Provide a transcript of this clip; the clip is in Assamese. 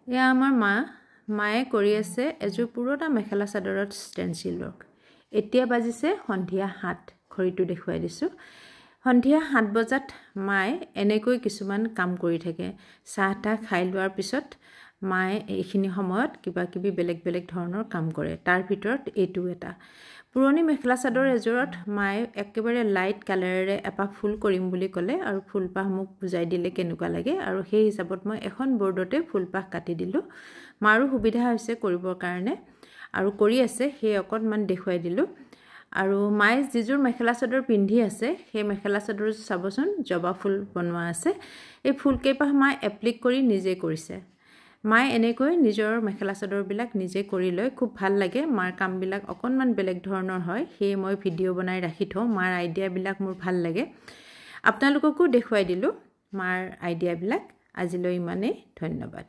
এয়া আমাৰ মায়ে কৰি আছে এযোৰ পুৰণা মেখেলা চাদৰত ষ্টেনচিল ৱৰ্ক। এতিয়া বাজিছে সন্ধিয়া 7 ঘড়ীটো দেখুৱাই দিছোঁ। সন্ধিয়া 7 বজাত মায়ে এনেকৈ কিছুমান কাম কৰি থাকে। চাহ খাই লোৱাৰ পিছত মায়ে এইখিনি সময়ত কিবা কিবি বেলেগ বেলেগ ধৰণৰ কাম কৰে। তাৰ ভিতৰত এইটো এটা পুৰণি মেখেলা চাদৰ এযোৰত মায়ে একেবাৰে লাইট কালাৰেৰে এপাহ ফুল কৰিম বুলি ক'লে আৰু ফুলপাহ মোক বুজাই দিলে কেনেকুৱা লাগে আৰু সেই হিচাপত মই এখন বৰ্ডতে ফুলপাহ কাটি দিলোঁ। মাৰো সুবিধা হৈছে কৰিবৰ কাৰণে আৰু কৰি আছে সেই অকণমান দেখুৱাই দিলোঁ। আৰু মায়ে যিযোৰ মেখেলা চাদৰ পিন্ধি আছে সেই মেখেলা চাদৰ চাবচোন জবা ফুল বনোৱা আছে। এই ফুলকেইপাহ মায়ে এপ্লিক কৰি নিজে কৰিছে। মায়ে এনেকৈ নিজৰ মেখেলা চাদৰবিলাক নিজে কৰি লয়, খুব ভাল লাগে। মাৰ কামবিলাক অকণমান বেলেগ ধৰণৰ হয়, সেয়ে মই ভিডিঅ' বনাই ৰাখি থওঁ। মাৰ আইডিয়াবিলাক মোৰ ভাল লাগে। আপোনালোককো দেখুৱাই দিলোঁ মাৰ আইডিয়াবিলাক। আজিলৈ ইমানেই, ধন্যবাদ।